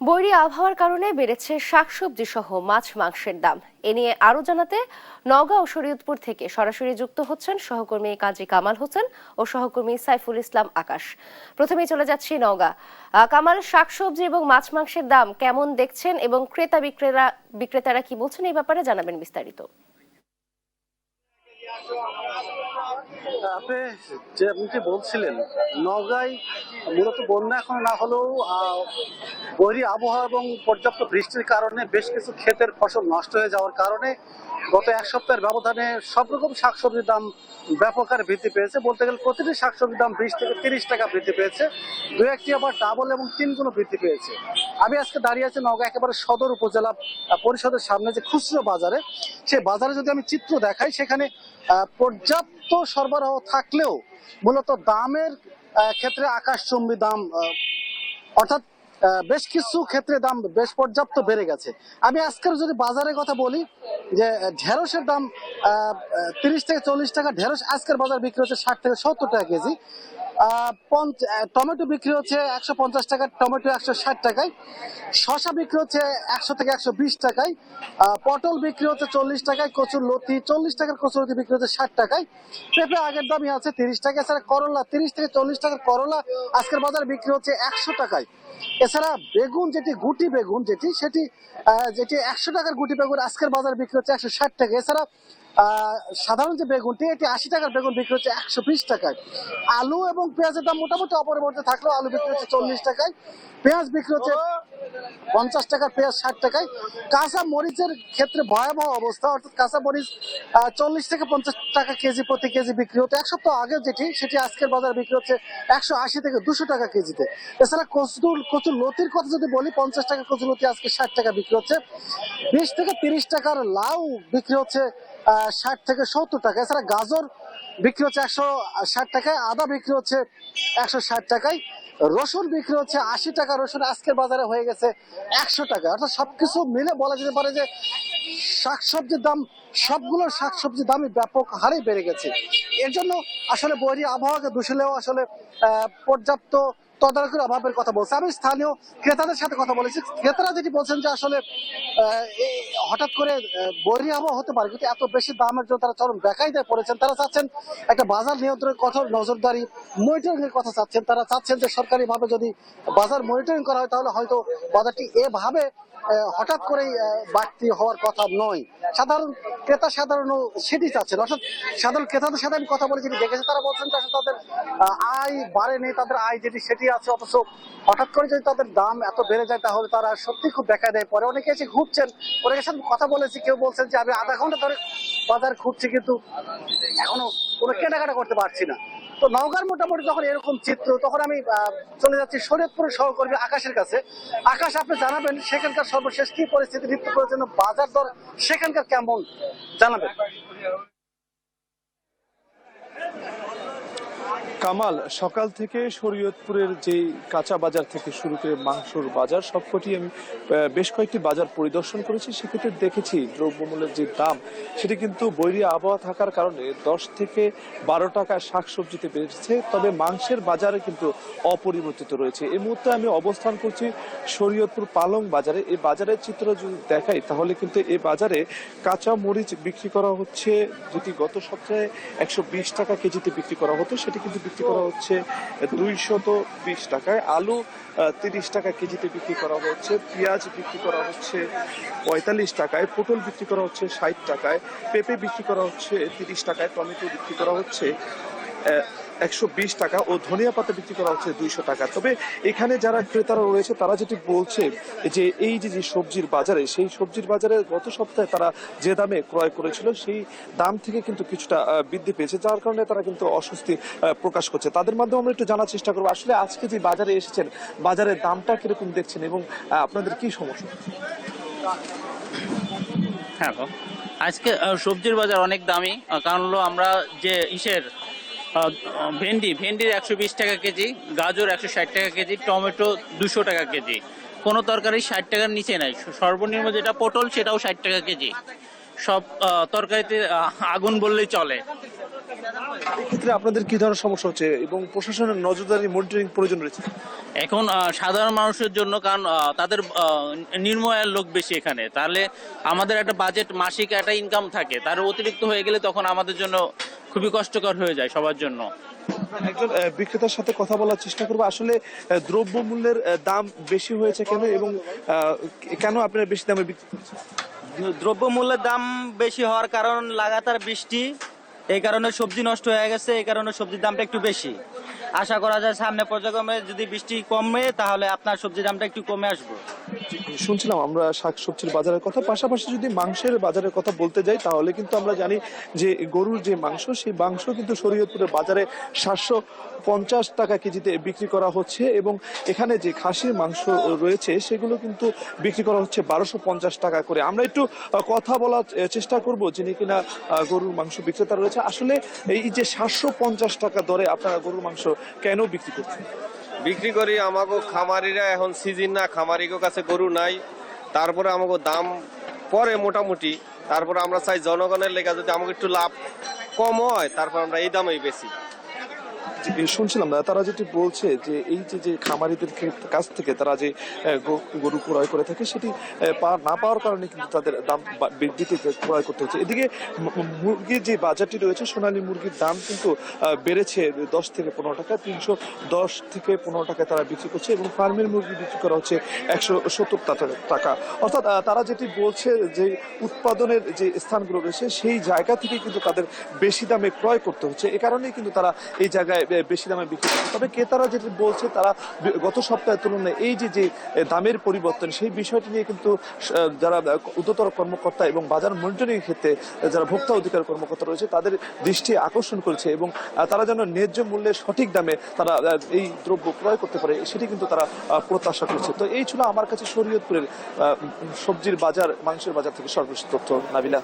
বৈরী আবহাওয়ার কারণে বেড়েছে শাকসবজি সহ মাছ মাংসের দাম। এ নিয়ে আরো জানাতে নওগাঁ ও শরীয়তপুর থেকে সরাসরি যুক্ত হচ্ছেন সহকর্মী কাজী কামাল হোসেন ও সহকর্মী সাইফুল ইসলাম আকাশ। প্রথমেই চলে যাচ্ছি নওগাঁ। কামাল, শাকসবজি এবং মাছ মাংসের দাম কেমন দেখছেন এবং ক্রেতা বিক্রেতারা কি বলছেন এই ব্যাপারে জানাবেন বিস্তারিত। আপনি যে বলছিলেন, নওগাঁয় মূলত বন্যা এখন না হলেও বৈরী আবহাওয়া এবং পর্যাপ্ত বৃষ্টির কারণে বেশ কিছু ক্ষেতের ফসল নষ্ট হয়ে যাওয়ার কারণে গত এক সপ্তাহের ব্যবধানে সব রকম শাকসবজির দাম ব্যাপক হারে বৃদ্ধি পেয়েছে। বলতে গেলে প্রতিটি শাকসবজির দাম 20 থেকে 30 টাকা বৃদ্ধি পেয়েছে, দু একটি আবার ডাবল এবং 3 গুণ বৃদ্ধি পেয়েছে। আমি আজকে দাঁড়িয়ে আছি নওগাঁ একেবারে সদর উপজেলা পরিষদের সামনে যে খুচরো বাজারে। সেই বাজারে যদি আমি চিত্র দেখাই, সেখানে পর্যাপ্ত সরবরাহ থাকলেও মূলত দামের ক্ষেত্রে আকাশচুম্বী দাম, অর্থাৎ বেশ কিছু ক্ষেত্রে দাম বেশ পর্যাপ্ত বেড়ে গেছে। আমি আজকের যদি বাজারের কথা বলি, যে ঢেঁড়সের দাম 30 থেকে 40 টাকা ঢেঁড়স আজকের বাজার বিক্রি হচ্ছে 60 থেকে 70 টাকা কেজি। টমেটো বিক্রি হচ্ছে 150 টাকা, টমেটো 160 টাকায়। শসা বিক্রি হচ্ছে 100 থেকে 120 টাকায়। পটল বিক্রি হচ্ছে 40 টাকায়। কচুর লতি 40 টাকার কচুর লতি বিক্রি হচ্ছে 60 টাকায়। পেঁপে আগের দামই আছে 30 টাকা। এছাড়া করলা 30 থেকে 40 টাকার করলা আজকের বাজারে বিক্রি হচ্ছে 100 টাকায়। এছাড়া বেগুন, যেটি গুটি বেগুন, যেটি 100 টাকার গুটি বেগুন আজকের বাজারে বিক্রি হচ্ছে 160 টাকা। এছাড়া সাধারণ যে বেগুনটি, এটি 80 টাকার বেগুন বিক্রি হচ্ছে 120 টাকায়। আলু এবং পেঁয়াজের দাম মোটামুটি অপরিবর্তিত থাকলেও আলু বিক্রি হচ্ছে 40 টাকায়, পেঁয়াজ বিক্রি হচ্ছে 50 টাকার, পেঁয়াজ 60 টাকায়। কাঁচা মরিচের ক্ষেত্রে ভয়াবহ অবস্থা, অর্থাৎ কাঁচা মরিচ 40 থেকে 50 টাকা কেজি প্রতি কেজি বিক্রি হতো এক সপ্তাহ আগে, সেটি আজকের বাজারে বিক্রি হচ্ছে 180 থেকে 200 টাকা কেজিতে। এছাড়া কচুর লতির কথা যদি বলি, 50 টাকা কচুর লতি আজকে 60 টাকা বিক্রি হচ্ছে। 20 থেকে 30 টাকার লাউ বিক্রি হচ্ছে 60 থেকে 70 টাকা। এছাড়া গাজর বিক্রি হচ্ছে 160 টাকায়, আদা বিক্রি হচ্ছে 160 টাকায়, রসুন বিক্রি হচ্ছে 80 টাকা। রসুন আজকের বাজারে হয়ে গেছে 100 টাকা। অর্থাৎ সবকিছু মিলে বলা যেতে পারে যে শাকসবজির দাম, সবগুলো শাকসবজির দামই ব্যাপক হারে বেড়ে গেছে। এর জন্য আসলে বৈরী আবহাওয়াকে দোষলেও আসলে পর্যাপ্ত তদারকির অভাবের কথা বলছে। আমি স্থানীয় ক্রেতাদের সাথে কথা বলেছি। ক্রেতারা যেটি বলছেন যে আসলে হঠাৎ করে বৈরী আবহাওয়া হতে পারে, কিন্তু এত বেশি দামের জন্য তারা চরম বেকায়দায় পড়েছেন। তারা চাচ্ছেন একটা বাজার নিয়ন্ত্রণের কঠোর নজরদারি, মনিটরিং এর কথা চাচ্ছেন। তারা চাচ্ছেন যে সরকারি ভাবে যদি বাজার মনিটরিং করা হয়, তাহলে হয়তো বাজারটি এভাবে হঠাৎ করেই বাড়তি হওয়ার কথা নয়। সাধারণ সেটি চাচ্ছেন। অর্থাৎ সাধারণ ক্রেতাদের সাথে আমি কথা বলে যেটি দেখেছি, তারা বলছেন যে তাদের আয় বাড়েনি, তাদের আয় সেটি আছে, অথচ হঠাৎ করে যদি তাদের দাম এত বেড়ে যায়, তাহলে তারা সত্যি খুব বেকায়দায় পড়ে। অনেকে এসে ঘুরছেন, অনেকের সাথে কথা বলেছি, কেউ বলছেন যে আমি আধা ঘন্টা ধরে বাজার ঘুরছি, কিন্তু এখনো কোনো কেনাকাটা করতে পারছি না। তো নওগাঁর মোটামুটি যখন এরকম চিত্র, তখন আমি চলে যাচ্ছি শরীয়তপুরের সহকর্মী আকাশের কাছে। আকাশ, আপনি জানাবেন সেখানকার সর্বশেষ কি পরিস্থিতি, নিত্য প্রয়োজনীয় বাজার দর সেখানকার কেমন, জানাবেন। কামাল, সকাল থেকে শরীয়তপুরের যে কাঁচা বাজার থেকে শুরু করে মাংসর বাজার, সবকটি আমি বেশ কয়েকটি বাজার পরিদর্শন করেছি। সেক্ষেত্রে দেখেছি দ্রব্যমূল্যের যে দাম, সেটি কিন্তু বৈরী আবহাওয়া থাকার কারণে 10 থেকে 12 টাকা শাকসবজিতে বেড়েছে, তবে মাংসের বাজারে কিন্তু অপরিবর্তিত রয়েছে। এই মুহূর্তে আমি অবস্থান করছি শরীয়তপুর পালং বাজারে। এই বাজারের চিত্র যদি দেখাই, তাহলে কিন্তু এই বাজারে কাঁচা মরিচ বিক্রি করা হচ্ছে, যেটি গত সপ্তাহে 120 টাকা কেজিতে বিক্রি করা হতো, সেটি কিন্তু বিক্রি করা হচ্ছে 220 টাকায়। আলু 30 টাকা কেজিতে বিক্রি করা হচ্ছে, পেঁয়াজ বিক্রি করা হচ্ছে 45 টাকায়, পটল বিক্রি করা হচ্ছে 60 টাকায়, পেঁপে বিক্রি করা হচ্ছে 30 টাকায়, টমেটো বিক্রি করা হচ্ছে 120 টাকা ও ধনিয়া পাতা বিক্রি করা হচ্ছে 200 টাকা। তবে এখানে যারা ক্রেতারা রয়েছে, তারা যেটি বলছে যে এই যে সবজির বাজারে, সেই সবজির বাজারে গত সপ্তাহে তারা যে দামে ক্রয় করেছিল, সেই দাম থেকে কিন্তু কিছুটা বৃদ্ধি পেয়েছে, যার কারণে তারা কিন্তু অস্বস্তি প্রকাশ করছে। তাদের মাধ্যমে আমরা একটু জানার চেষ্টা করবো আসলে আজকে যে বাজারে এসেছেন, বাজারের দামটা কিরকম দেখছেন এবং আপনাদের কি সমস্যা। হ্যাঁ, আজকে সবজির বাজার অনেক দামি, কারণ হলো আমরা যে ভেন্ডির 120 টাকা কেজি, গাজর 160 টাকা কেজি, টমেটো 200 টাকা কেজি। কোনো তরকারি 60 টাকার নিচে নাই। সর্বনিম্ন যেটা পটল, সেটাও 60 টাকা কেজি। সব তরকারিতে আগুন বললেই চলে। এক্ষেত্রে আপনাদের কি ধরনের সমস্যা হচ্ছে এবং প্রশাসনের নজরদারি মনিটরিং প্রয়োজন রয়েছে? এখন সাধারণ মানুষের জন্য, কারণ তাদের নিম্ন আয়ের লোক বেশি এখানে, তাহলে আমাদের একটা বাজেট মাসিক একটা ইনকাম থাকে, তার অতিরিক্ত হয়ে গেলে তখন আমাদের জন্য খুবই কষ্টকর হয়ে যায় সবার জন্য। একজন বিক্রেতার সাথে কথা বলার চেষ্টা করবো। আসলে দ্রব্যমূল্যের দাম বেশি হয়েছে কেন এবং কেন আপনারা বেশি দামে বিক্রি করছেন? দ্রব্যমূল্যের দাম বেশি হওয়ার কারণ লাগাতার বৃষ্টি, এই কারণে সবজি নষ্ট হয়ে গেছে, এই কারণে সবজির দামটা একটু বেশি। আশা করা যায় সামনে পর্যায়ক্রমে যদি বৃষ্টি কমে তাহলে আপনার সবজির দামটা একটু কমে আসবে। শুনছিলাম আমরা শাকসবজির বাজারের কথা, পাশাপাশি যদি মাংসের বাজারের কথা বলতে যাই তাহলে কিন্তু আমরা জানি যে গরুর যে মাংস, সেই মাংস কিন্তু শরীয়তপুরের বাজারে 750 টাকা কেজিতে বিক্রি করা হচ্ছে এবং এখানে যে খাসির মাংস রয়েছে সেগুলো কিন্তু বিক্রি করা হচ্ছে 1250 টাকা করে। আমরা একটু কথা বলার চেষ্টা করব যিনি কিনা গরুর মাংস বিক্রেতা রয়েছে। আসলে এই যে 750 টাকা দরে আপনারা গরুর মাংস কেন বিক্রি করছেন? বিক্রি করি আমাকে খামারিরা এখন সিজন না, খামারির কাছে গরু নাই, তারপরে আমাকে দাম পরে মোটামুটি, তারপরে আমরা চাই জনগণের লেগে যদি আমাকে একটু লাভ কম হয় তারপর আমরা এই দামেই বেশি। শুনছিলাম তারা যেটি বলছে যে এই যে খামারিদের কাছ থেকে তারা যে গরু ক্রয় করে থাকে সেটি না পাওয়ার কারণে কিন্তু তাদের দাম বৃদ্ধিতে ক্রয় করতে হচ্ছে। এদিকে মুরগির যে বাজারটি রয়েছে, সোনালী মুরগির দাম কিন্তু বেড়েছে 10 থেকে 15 টাকা, 310 থেকে 15 টাকায় তারা বিক্রি করছে এবং ফার্মের মুরগি বিক্রি করা হচ্ছে 170 টাকা। অর্থাৎ তারা যেটি বলছে যে উৎপাদনের যে স্থানগুলো রয়েছে সেই জায়গা থেকে কিন্তু তাদের বেশি দামে ক্রয় করতে হচ্ছে, এ কারণেই কিন্তু তারা এই জায়গায় বেশি দামে বিক্রি করছে। তবে ক্রেতারা যেটি বলছে তারা গত সপ্তাহের তুলনায় এই যে দামের পরিবর্তন, সেই বিষয়টি নিয়ে কিন্তু যারা উচ্চতর কর্মকর্তা এবং বাজার মনিটরিং ক্ষেত্রে যারা ভোক্তা অধিকার কর্মকর্তা রয়েছে তাদের দৃষ্টি আকর্ষণ করেছে এবং তারা যেন ন্যায্য মূল্যে সঠিক দামে তারা এই দ্রব্য ক্রয় করতে পারে সেটি কিন্তু তারা প্রত্যাশা করছে। তো এই ছিল আমার কাছে শরীয়তপুরের সবজির বাজার, মাংসের বাজার থেকে সর্বশেষ তথ্য। নাবিলা।